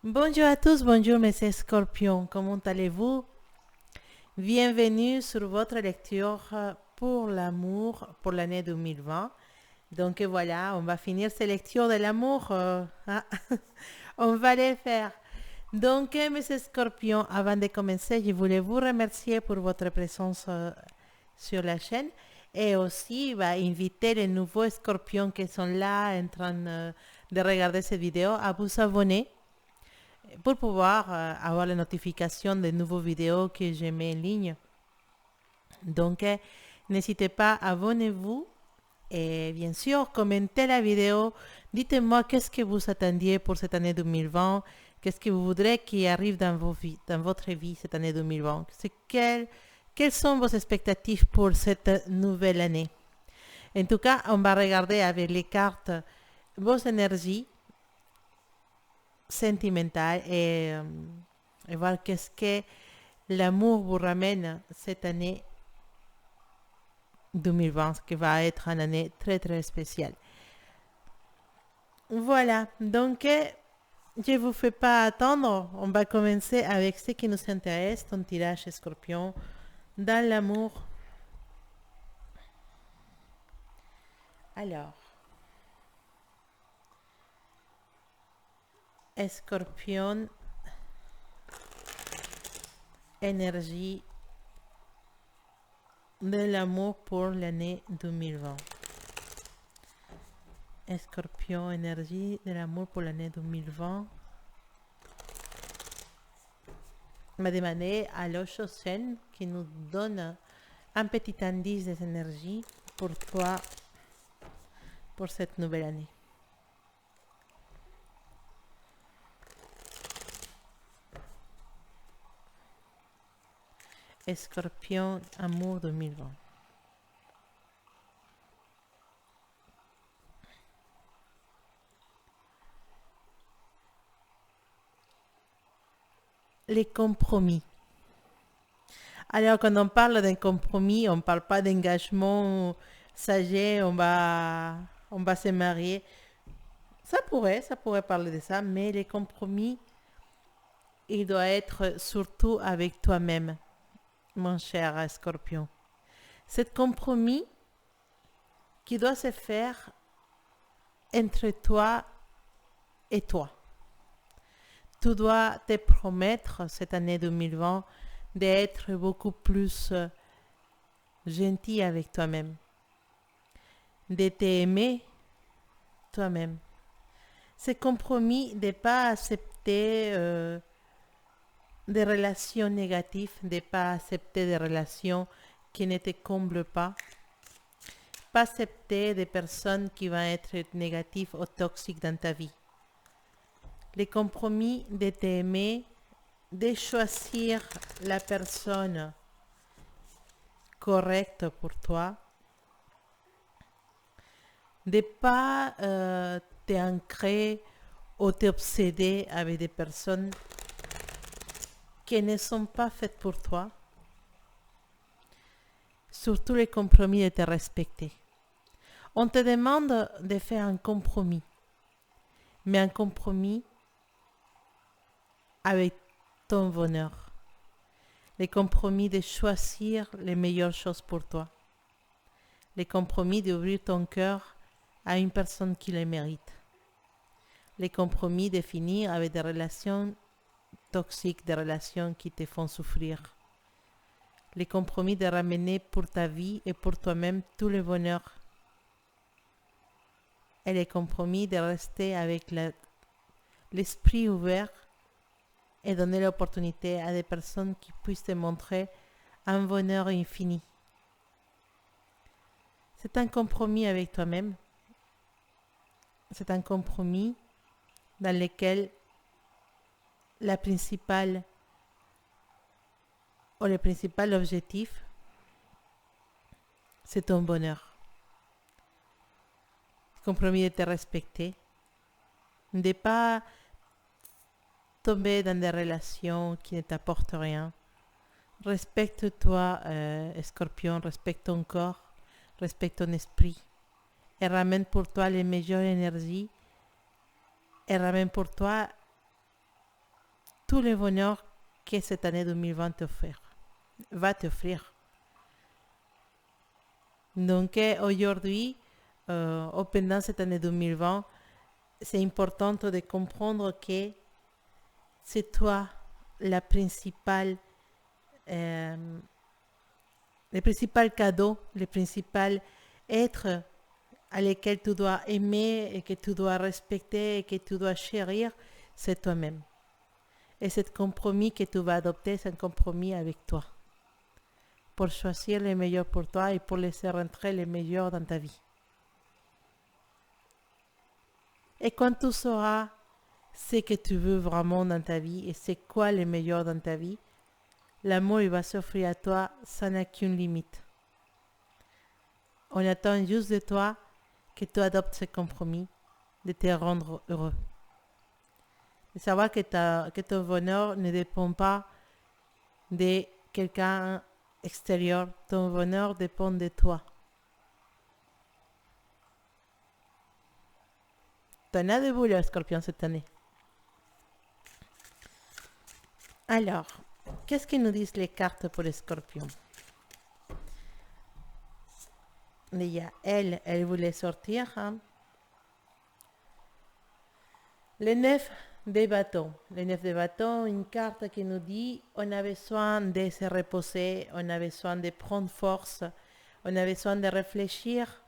Bonjour à tous, bonjour mes scorpions, comment allez-vous? Bienvenue sur votre lecture pour l'amour pour l'année 2020. Donc voilà, on va finir ces lectures de l'amour. On va les faire. Donc mes scorpions, avant de commencer, je voulais vous remercier pour votre présence sur la chaîne et aussi inviter les nouveaux scorpions qui sont là en train de regarder cette vidéo à vous abonner pour pouvoir avoir les notifications des nouveaux vidéos que je mets en ligne. Donc, n'hésitez pas, abonnez-vous et bien sûr, commentez la vidéo. Dites-moi qu'est-ce que vous attendiez pour cette année 2020, qu'est-ce que vous voudrez qui arrive dans votre vie cette année 2020. Quelles sont vos expectatives pour cette nouvelle année? En tout cas, on va regarder avec les cartes vos énergies sentimentales et voir qu'est-ce que l'amour vous ramène cette année 2020, qui va être une année très très spéciale. Voilà, donc je ne vous fais pas attendre, on va commencer avec ce qui nous intéresse, ton tirage scorpion, dans l'amour. Alors, scorpion, énergie de l'amour pour l'année 2020. Scorpion, énergie de l'amour pour l'année 2020. On va demander à l'Oshocène qui nous donne un petit indice des énergies pour toi pour cette nouvelle année. Scorpion, amour 2020. Les compromis. Alors, quand on parle d'un compromis, on ne parle pas d'engagement sage, on va se marier. Ça pourrait parler de ça, mais les compromis, il doit être surtout avec toi-même, mon cher Scorpion. C'est compromis qui doit se faire entre toi et toi. Tu dois te promettre cette année 2020 d'être beaucoup plus gentil avec toi-même, de t'aimer toi-même. Ce compromis de ne pas accepter des relations négatives, de ne pas accepter des relations qui ne te comblent pas accepter des personnes qui vont être négatives ou toxiques dans ta vie. Les compromis de t'aimer, de choisir la personne correcte pour toi, de ne pas t'ancrer ou t'obséder avec des personnes qui ne sont pas faites pour toi. Surtout les compromis de te respecter. On te demande de faire un compromis, mais un compromis avec ton bonheur. Les compromis de choisir les meilleures choses pour toi. Les compromis d'ouvrir ton cœur à une personne qui le mérite. Les compromis de finir avec des relations toxiques, des relations qui te font souffrir. Les compromis de ramener pour ta vie et pour toi-même tout le bonheur. Et les compromis de rester avec l'esprit ouvert et donner l'opportunité à des personnes qui puissent te montrer un bonheur infini. C'est un compromis avec toi-même. C'est un compromis dans lequel le principal objectif, c'est ton bonheur. Compromis de te respecter, de ne pas tomber dans des relations qui ne t'apportent rien. Respecte-toi, Scorpion, respecte ton corps, respecte ton esprit et ramène pour toi les meilleures énergies et ramène pour toi tout le bonheur que cette année 2020 va t'offrir. Donc aujourd'hui, pendant cette année 2020, c'est important de comprendre que c'est toi la principale, euh, le principal cadeau, le principal être à lequel tu dois aimer et que tu dois respecter et que tu dois chérir, c'est toi-même. Et ce compromis que tu vas adopter, c'est un compromis avec toi. Pour choisir le meilleur pour toi et pour laisser rentrer le meilleur dans ta vie. Et quand tu sauras ce que tu veux vraiment dans ta vie et c'est quoi le meilleur dans ta vie, l'amour il va s'offrir à toi sans aucune limite. On attend juste de toi que tu adoptes ce compromis de te rendre heureux. De savoir que ton bonheur ne dépend pas de quelqu'un extérieur. Ton bonheur dépend de toi. T'en as de boulot, Scorpion, cette année. Alors, qu'est-ce que nous disent les cartes pour les Scorpions? Déjà, elle voulait sortir. Hein? Le 9 des bâtons. Le 9 des bâtons, une carte qui nous dit on a besoin de se reposer, on a besoin de prendre force, on a besoin de réfléchir.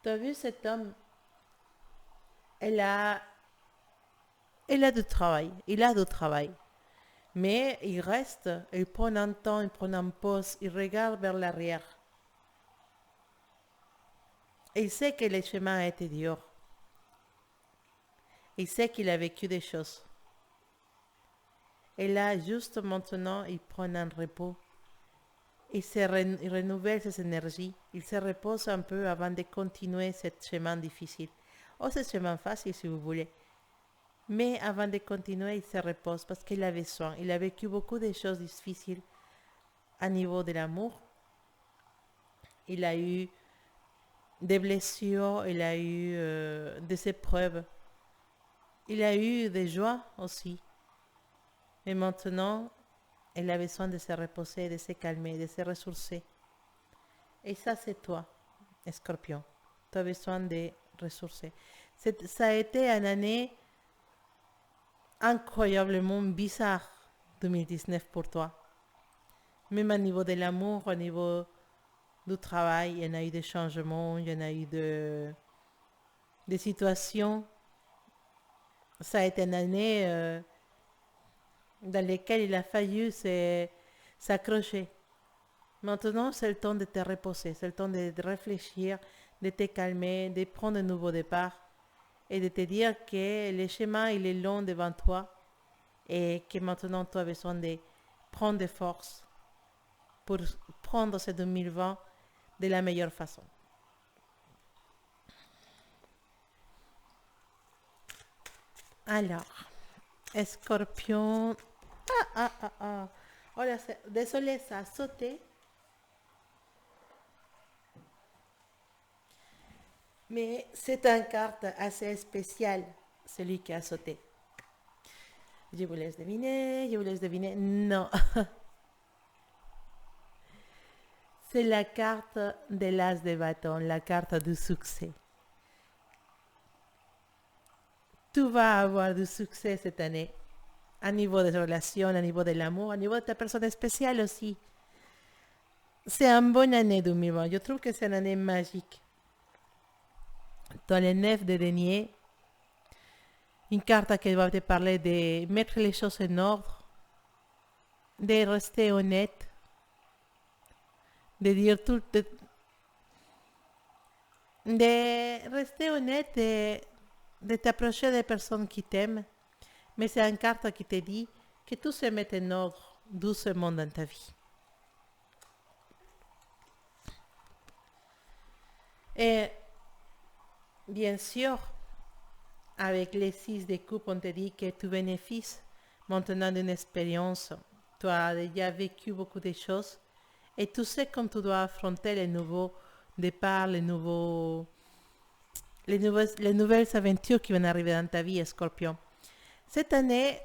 Tu as vu cet homme? Il a du travail. Il a du travail. Mais il reste, il prend un temps, il prend une pause, il regarde vers l'arrière. Il sait que le chemin a été dur. Il sait qu'il a vécu des choses. Et là, juste maintenant, il prend un repos. Il renouvelle ses énergies. Il se repose un peu avant de continuer ce chemin difficile. Ou ce chemin facile, si vous voulez. Mais avant de continuer, il se repose parce qu'il a besoin. Il a vécu beaucoup de choses difficiles à niveau de l'amour. Il a eu des blessures, il a eu des épreuves. Il a eu des joies aussi. Mais maintenant, il a besoin de se reposer, de se calmer, de se ressourcer. Et ça, c'est toi, Scorpion. Tu as besoin de ressourcer. Ça a été une année incroyablement bizarre, 2019 pour toi. Même au niveau de l'amour, au niveau du travail, il y en a eu des changements, il y en a eu des situations. Ça a été une année dans laquelle il a fallu s'accrocher. Maintenant, c'est le temps de te reposer, c'est le temps de réfléchir, de te calmer, de prendre un nouveau départ et de te dire que le chemin il est long devant toi et que maintenant tu as besoin de prendre des forces pour prendre ce 2020 de la meilleure façon. Alors, Scorpion. Oh là, désolé, ça a sauté. Mais c'est une carte assez spéciale, celui qui a sauté. Je vous laisse deviner. Non. C'est la carte de l'as de bâton, la carte du succès. Tu vas avoir du succès cette année. À niveau des relations, à niveau de l'amour, à niveau de ta personne spéciale aussi. C'est une bonne année 2020. Je trouve que c'est une année magique. Dans les 9 de denier, une carte qui va te parler de mettre les choses en ordre, de rester honnête, de dire tout, de rester honnête et de t'approcher des personnes qui t'aiment. Mais c'est une carte qui te dit que tout se met en ordre doucement dans ta vie. Et bien sûr, avec les 6 de coupe, on te dit que tu bénéficies maintenant d'une expérience. Tu as déjà vécu beaucoup de choses et tu sais comment tu dois affronter les nouveaux départs, les les nouvelles aventures qui vont arriver dans ta vie, Scorpion. Cette année,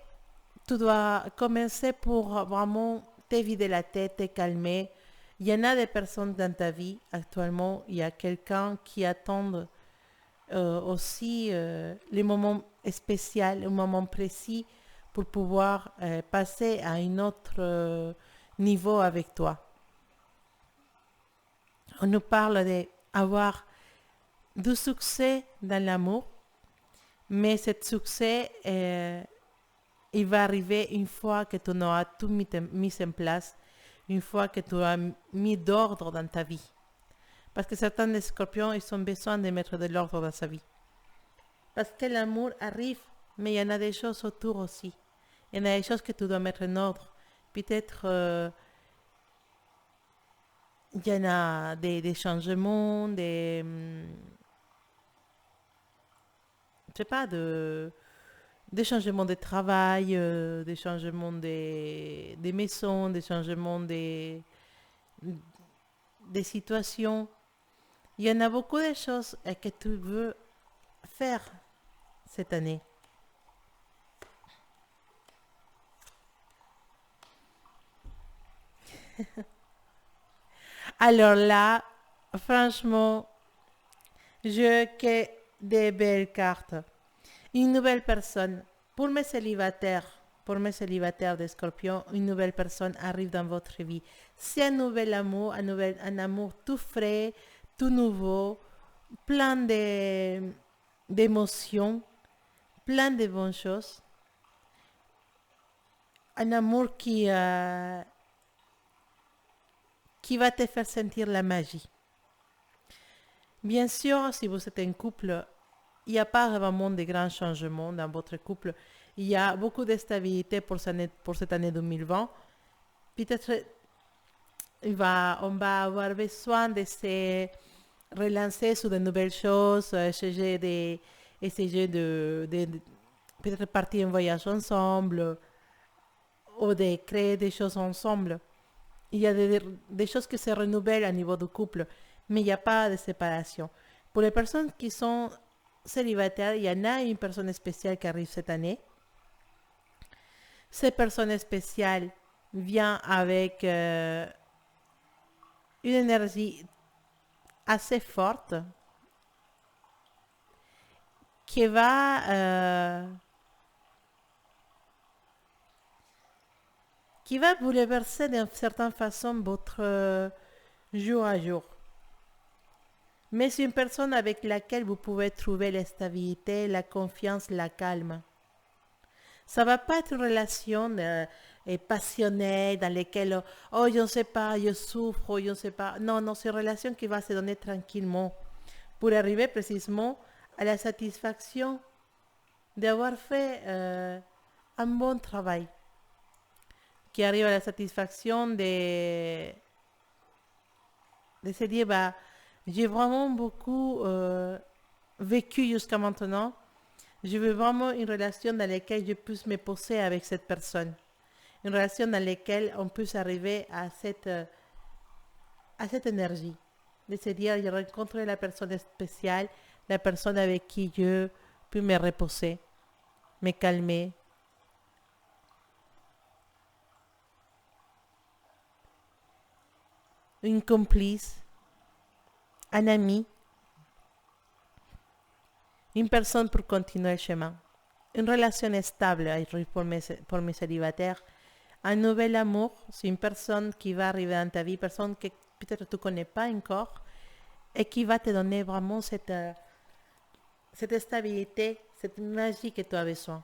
tu dois commencer pour vraiment te vider la tête, te calmer. Il y en a des personnes dans ta vie actuellement. Il y a quelqu'un qui attend aussi les moments spéciaux, les moments précis pour pouvoir passer à un autre niveau avec toi. On nous parle d'avoir du succès dans l'amour, mais ce succès, il va arriver une fois que tu auras tout mis en place, une fois que tu as mis d'ordre dans ta vie. Parce que certains des scorpions, ils ont besoin de mettre de l'ordre dans sa vie. Parce que l'amour arrive, mais il y en a des choses autour aussi. Il y en a des choses que tu dois mettre en ordre. Peut-être il y en a des changements, je sais pas, des changements de travail, des changements des maisons, des changements des situations. Il y en a beaucoup de choses que tu veux faire cette année. Alors là, franchement, je que des belles cartes. Une nouvelle personne. Pour mes célibataires de Scorpion, une nouvelle personne arrive dans votre vie. C'est un nouvel amour, un amour tout frais, tout nouveau, plein d'émotions, plein de bonnes choses. Un amour qui va te faire sentir la magie. Bien sûr, si vous êtes un couple, il n'y a pas vraiment de grands changements dans votre couple. Il y a beaucoup de stabilité pour cette année 2020. Peut-être on va avoir besoin de se relancer sur de nouvelles choses, essayer de peut-être partir en voyage ensemble ou de créer des choses ensemble. Il y a des choses qui se renouvellent à niveau du couple, mais il n'y a pas de séparation. Pour les personnes qui sont célibataires, il y en a une personne spéciale qui arrive cette année. Cette personne spéciale vient avec une énergie assez forte qui va bouleverser d'une certaine façon votre jour à jour. Mais c'est une personne avec laquelle vous pouvez trouver la stabilité, la confiance, la calme. Ça va pas être une relation passionnée dans laquelle, oh, je ne sais pas, je souffre, je ne sais pas. Non, non, c'est une relation qui va se donner tranquillement pour arriver précisément à la satisfaction d'avoir fait un bon travail, qui arrive à la satisfaction de se dire, bah, j'ai vraiment beaucoup vécu jusqu'à maintenant. Je veux vraiment une relation dans laquelle je puisse me poser avec cette personne. Une relation dans laquelle on puisse arriver à cette énergie. De se dire, j'ai rencontré la personne spéciale, la personne avec qui je peux me reposer, me calmer. Une complice, un ami, une personne pour continuer le chemin. Une relation stable pour mes célibataires. Un nouvel amour, c'est une personne qui va arriver dans ta vie, une personne que peut-être tu ne connais pas encore et qui va te donner vraiment cette stabilité, cette magie que tu as besoin.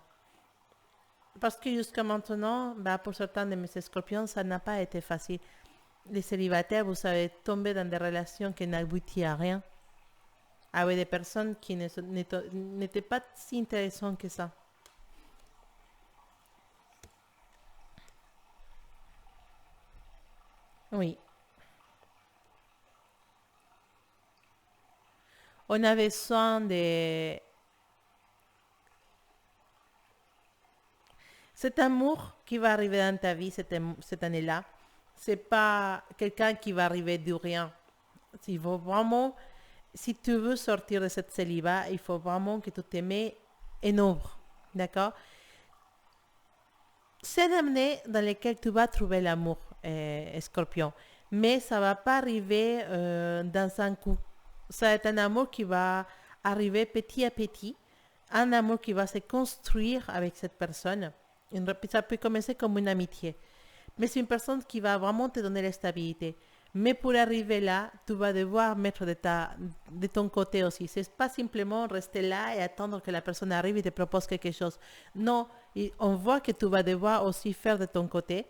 Parce que jusqu'à maintenant, bah, pour certains de mes scorpions, ça n'a pas été facile. Les célibataires, vous savez, tomber dans des relations qui n'aboutissent à rien, avec des personnes qui n'étaient pas si intéressantes que ça. Oui. On a besoin de cet amour qui va arriver dans ta vie cette année-là. C'est pas quelqu'un qui va arriver de rien. Il faut vraiment si tu veux sortir de cette célibat, il faut vraiment que tu te mets en œuvre. D'accord? C'est une année dans laquelle tu vas trouver l'amour, Scorpion. Mais ça ne va pas arriver dans un coup. Ça va être un amour qui va arriver petit à petit. Un amour qui va se construire avec cette personne. Ça peut commencer comme une amitié. Mais c'est une personne qui va vraiment te donner la stabilité. Mais pour arriver là, tu vas devoir mettre de ton côté aussi. C'est pas simplement rester là et attendre que la personne arrive et te propose quelque chose. Non, on voit que tu vas devoir aussi faire de ton côté,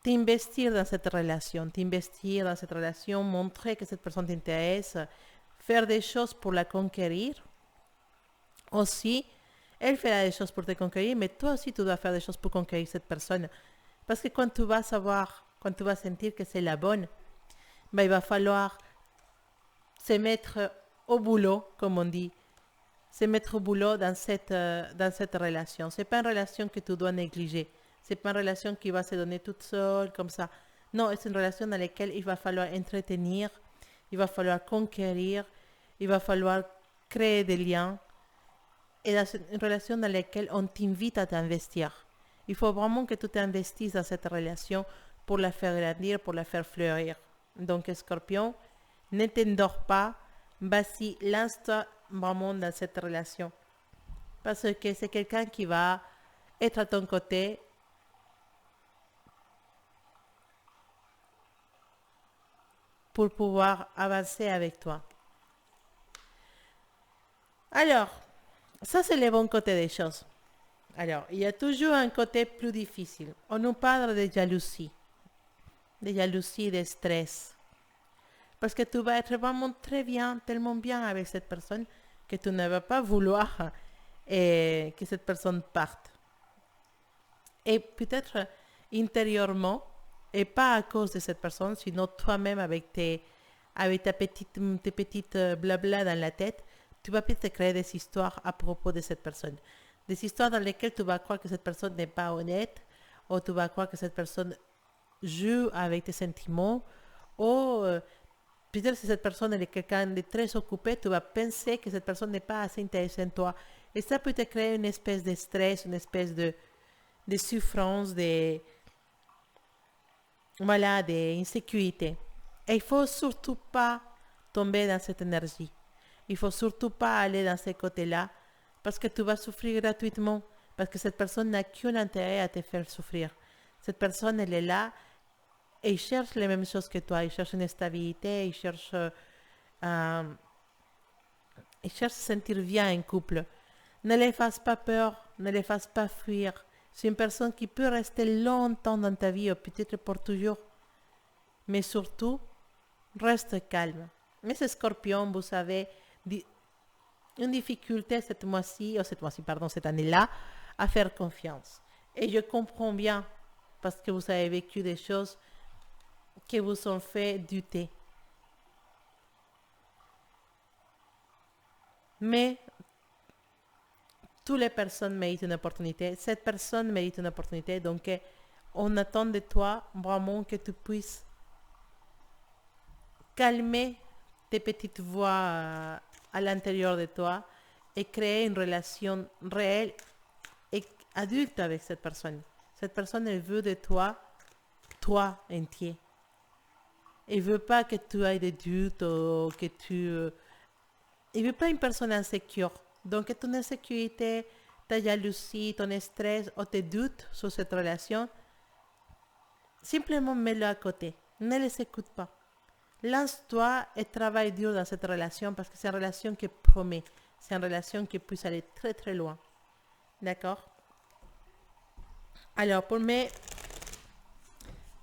t'investir dans cette relation, montrer que cette personne t'intéresse, faire des choses pour la conquérir. Aussi, elle fera des choses pour te conquérir, mais toi aussi tu dois faire des choses pour conquérir cette personne. Parce que quand tu vas savoir, quand tu vas sentir que c'est la bonne, ben, il va falloir se mettre au boulot, comme on dit, se mettre au boulot dans cette relation. C'est pas une relation que tu dois négliger. C'est pas une relation qui va se donner toute seule, comme ça. Non, c'est une relation dans laquelle il va falloir entretenir, il va falloir conquérir, il va falloir créer des liens. Et c'est une relation dans laquelle on t'invite à t'investir. Il faut vraiment que tu t'investisses dans cette relation pour la faire grandir, pour la faire fleurir. Donc, Scorpion, ne t'endors pas, vas-y, lance-toi vraiment dans cette relation. Parce que c'est quelqu'un qui va être à ton côté pour pouvoir avancer avec toi. Alors, ça c'est le bon côté des choses. Alors, il y a toujours un côté plus difficile. On nous parle de jalousie, de stress. Parce que tu vas être vraiment très bien, tellement bien avec cette personne que tu ne vas pas vouloir que cette personne parte. Et peut-être intérieurement, et pas à cause de cette personne, sinon toi-même avec tes petites blabla dans la tête, tu vas peut-être créer des histoires à propos de cette personne. Des histoires dans lesquelles tu vas croire que cette personne n'est pas honnête, ou tu vas croire que cette personne joue avec tes sentiments, ou peut-être si cette personne est quelqu'un de très occupé, tu vas penser que cette personne n'est pas assez intéressée en toi. Et ça peut te créer une espèce de stress, une espèce de souffrance, voilà, d'insécurité. Et il faut surtout pas tomber dans cette énergie. Il faut surtout pas aller dans ce côté-là parce que tu vas souffrir gratuitement. Parce que cette personne n'a qu'un intérêt à te faire souffrir. Cette personne, elle est là et il cherche les mêmes choses que toi. Il cherche une stabilité, il cherche à se sentir bien en couple. Ne les fasse pas peur, ne les fasse pas fuir. C'est une personne qui peut rester longtemps dans ta vie, ou peut-être pour toujours. Mais surtout, reste calme. Mais ce scorpion, vous savez, une difficulté cette année-là, à faire confiance. Et je comprends bien, parce que vous avez vécu des choses qui vous ont fait douter. Mais toutes les personnes méritent une opportunité. Cette personne mérite une opportunité. Donc, on attend de toi vraiment que tu puisses calmer tes petites voix à l'intérieur de toi et créer une relation réelle et adulte avec cette personne. Cette personne, elle veut de toi, toi entier. Elle ne veut pas que tu aies des doutes ou que tu... Elle ne veut pas une personne insécure. Donc, ton insécurité, ta jalousie, ton stress ou tes doutes sur cette relation, simplement mets-le à côté. Ne les écoute pas. Lance-toi et travaille dur dans cette relation parce que c'est une relation qui promet. C'est une relation qui puisse aller très très loin. D'accord? Alors, pour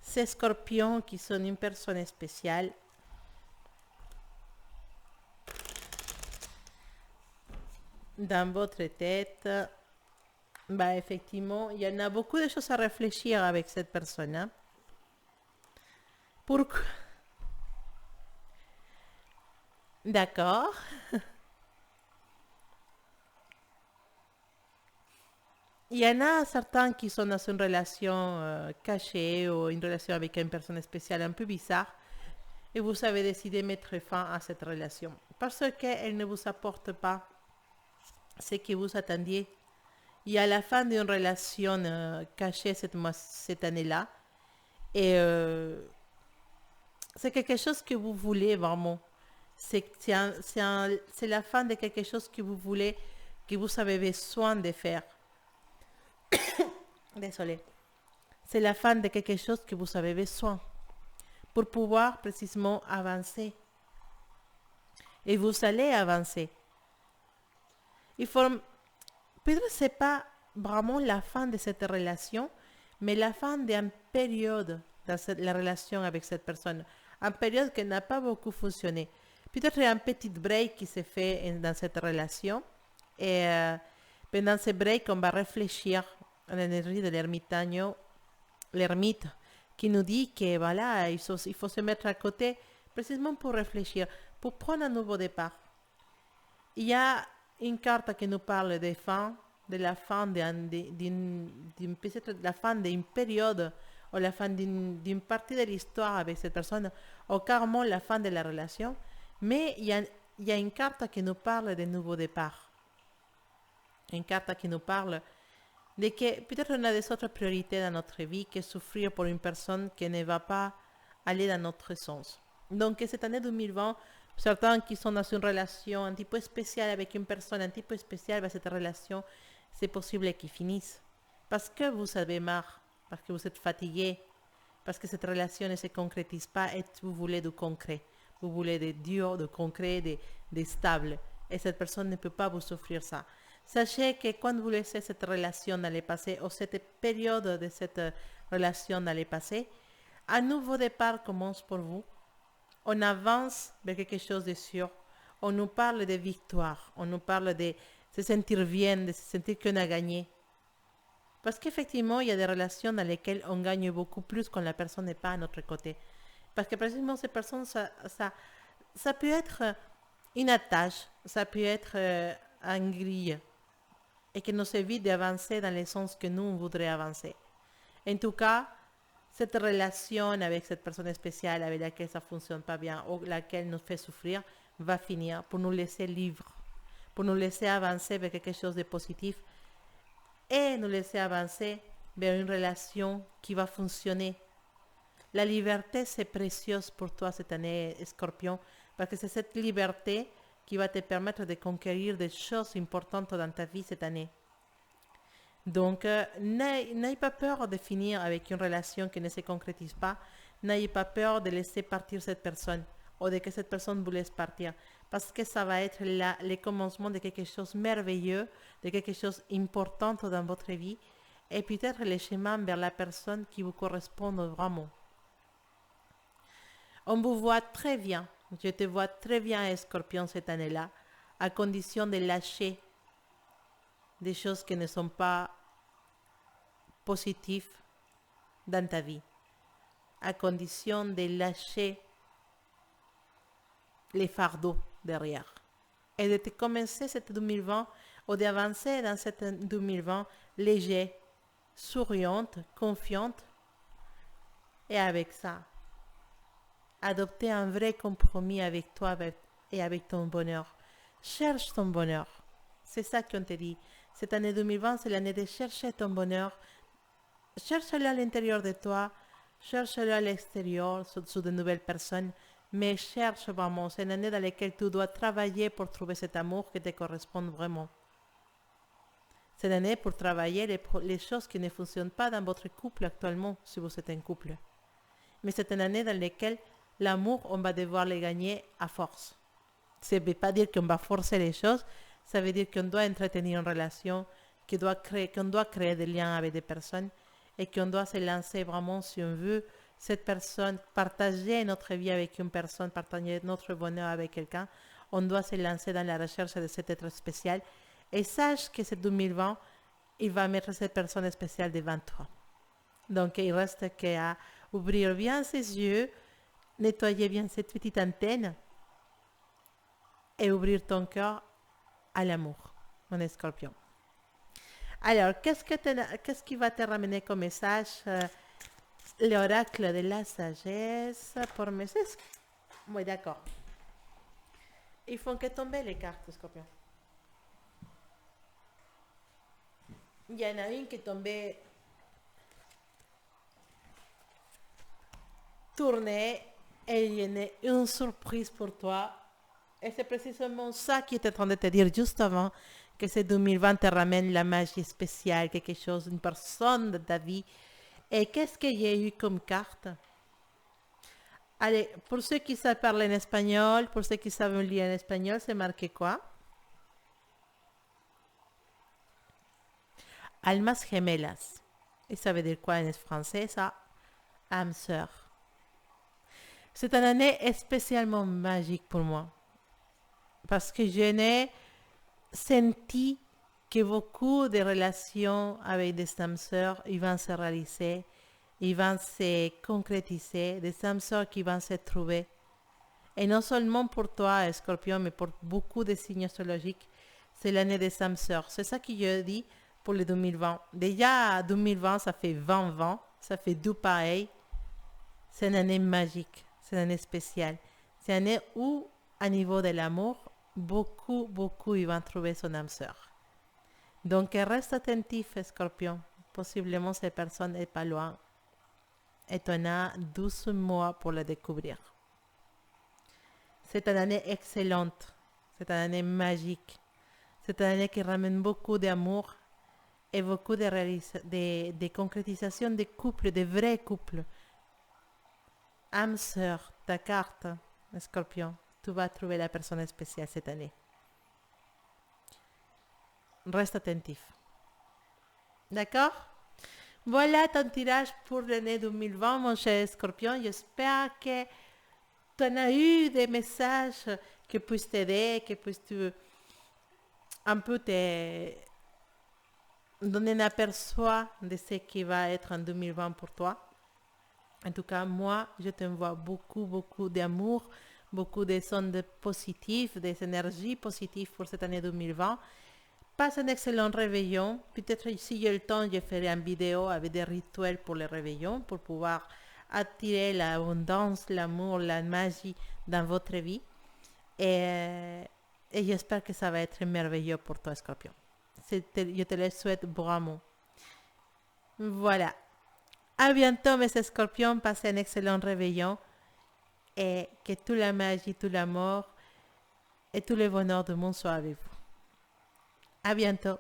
ces scorpions qui sont une personne spéciale, dans votre tête, bah effectivement, il y en a beaucoup de choses à réfléchir avec cette personne. Hein? Pourquoi? D'accord. Il y en a certains qui sont dans une relation cachée ou une relation avec une personne spéciale un peu bizarre. et vous avez décidé de mettre fin à cette relation parce qu'elle ne vous apporte pas ce que vous attendiez. Et à la fin d'une relation cachée cette année-là, et c'est quelque chose que vous voulez vraiment. C'est la fin de quelque chose que vous voulez, que vous avez besoin de faire. Désolé. C'est la fin de quelque chose que vous avez besoin pour pouvoir précisément avancer. Et vous allez avancer. Il faut, peut-être que ce n'est pas vraiment la fin de cette relation, mais la fin d'une période dans la relation avec cette personne. Une période qui n'a pas beaucoup fonctionné. Peut-être un petit break qui s'est fait dans cette relation. Et pendant ce break, on va réfléchir à l'énergie de l'ermite, qui nous dit que voilà, il faut se mettre à côté précisément pour réfléchir, pour prendre un nouveau départ. Il y a une carte qui nous parle de la fin peut-être la fin d'une période ou la fin d'une partie de l'histoire avec cette personne ou carrément la fin de la relation. Mais il y a une carte qui nous parle de nouveau départ. Une carte qui nous parle de que peut-être on a des autres priorités dans notre vie que souffrir pour une personne qui ne va pas aller dans notre sens. Donc cette année 2020, certains qui sont dans une relation un petit peu spéciale avec une personne un petit peu spéciale, cette relation, c'est possible qu'ils finissent. Parce que vous avez marre, parce que vous êtes fatigué, parce que cette relation ne se concrétise pas et vous voulez du concret. Vous voulez des dur, de concret, de stable. Et cette personne ne peut pas vous offrir ça. Sachez que quand vous laissez cette relation dans le passé ou cette période de cette relation dans le passé, un nouveau départ commence pour vous. On avance vers quelque chose de sûr. On nous parle de victoire. On nous parle de se sentir bien, de se sentir qu'on a gagné. Parce qu'effectivement, il y a des relations dans lesquelles on gagne beaucoup plus quand la personne n'est pas à notre côté. Parce que précisément, ces personnes, ça peut être une attache, ça peut être un grille. Et qui nous évite d'avancer dans le sens que nous on voudrait avancer. En tout cas, cette relation avec cette personne spéciale avec laquelle ça ne fonctionne pas bien ou laquelle nous fait souffrir va finir pour nous laisser libres, pour nous laisser avancer vers quelque chose de positif et nous laisser avancer vers une relation qui va fonctionner. La liberté, c'est précieux pour toi cette année, Scorpion, parce que c'est cette liberté qui va te permettre de conquérir des choses importantes dans ta vie cette année. Donc, n'ayez pas peur de finir avec une relation qui ne se concrétise pas. N'ayez pas peur de laisser partir cette personne ou de que cette personne vous laisse partir. Parce que ça va être le commencement de quelque chose de merveilleux, de quelque chose d'important dans votre vie. Et peut-être le chemin vers la personne qui vous correspond vraiment. On vous voit très bien. Je te vois très bien, Scorpion, cette année-là, à condition de lâcher des choses qui ne sont pas positives dans ta vie, à condition de lâcher les fardeaux derrière et de te commencer cette 2020 ou d'avancer dans cette 2020 léger, souriante, confiante et avec ça. Adopter un vrai compromis avec toi et avec ton bonheur. Cherche ton bonheur. C'est ça qu'on te dit. Cette année 2020, c'est l'année de chercher ton bonheur. Cherche-le à l'intérieur de toi. Cherche-le à l'extérieur, sous de nouvelles personnes. Mais cherche vraiment. C'est une année dans laquelle tu dois travailler pour trouver cet amour qui te correspond vraiment. C'est une année pour travailler les choses qui ne fonctionnent pas dans votre couple actuellement, si vous êtes un couple. Mais c'est une année dans laquelle l'amour, on va devoir le gagner à force. Ça ne veut pas dire qu'on va forcer les choses, ça veut dire qu'on doit entretenir une relation, qu'on doit créer des liens avec des personnes et qu'on doit se lancer vraiment si on veut cette personne, partager notre vie avec une personne, partager notre bonheur avec quelqu'un. On doit se lancer dans la recherche de cet être spécial et sache que c'est 2020, il va mettre cette personne spéciale devant toi. Donc il reste qu'à ouvrir bien ses yeux, nettoyer bien cette petite antenne et ouvrir ton cœur à l'amour, mon Scorpion. Alors, qu'est-ce qui va te ramener comme message l'oracle de la sagesse pour mes Oui, d'accord. Ils font que tomber les cartes, Scorpion. Il y en a une qui est tombée tournée et il y en a une surprise pour toi. Et c'est précisément ça qui était en train de te dire juste avant, que ce 2020 te ramène la magie spéciale, quelque chose, une personne de ta vie. Et qu'est-ce qu'il y a eu comme carte? Allez, pour ceux qui savent parler en espagnol, pour ceux qui savent lire en espagnol, c'est marqué quoi? Almas gemelas. Et ça veut dire quoi en français, ça? Âme sœur. C'est une année spécialement magique pour moi. Parce que je n'ai senti que beaucoup de relations avec des âmes sœurs ils vont se réaliser, ils vont se concrétiser, des âmes sœurs qui vont se trouver. Et non seulement pour toi, Scorpion, mais pour beaucoup de signes astrologiques, c'est l'année des âmes sœurs. C'est ça que je dis pour le 2020. Déjà, 2020, ça fait 20-20, ça fait deux pareils. C'est une année magique, c'est une année spéciale. C'est une année où, à niveau de l'amour, beaucoup, ils vont trouver son âme sœur. Donc, reste attentif, Scorpion. Possiblement, cette personne n'est pas loin. Et tu as 12 mois pour la découvrir. C'est une année excellente. C'est une année magique. C'est une année qui ramène beaucoup d'amour et beaucoup de concrétisation des couples, de vrais couples. Âme sœur, ta carte, Scorpion, tu vas trouver la personne spéciale cette année. Reste attentif. D'accord? Voilà ton tirage pour l'année 2020, mon cher Scorpion. J'espère que tu en as eu des messages qui puissent t'aider, qui puissent un peu te donner un aperçu de ce qui va être en 2020 pour toi. En tout cas, moi, je t'envoie beaucoup d'amour, beaucoup de sondes positives, des énergies positives pour cette année 2020. Passe un excellent réveillon. Peut-être si j'ai le temps, je ferai une vidéo avec des rituels pour le réveillon, pour pouvoir attirer l'abondance, l'amour, la magie dans votre vie. Et j'espère que ça va être merveilleux pour toi, Scorpion. Je te le souhaite vraiment. Voilà. À bientôt, mes Scorpions. Passez un excellent réveillon. Et que toute la magie, tout l'amour et tout le bonheur du monde soit avec vous. À bientôt.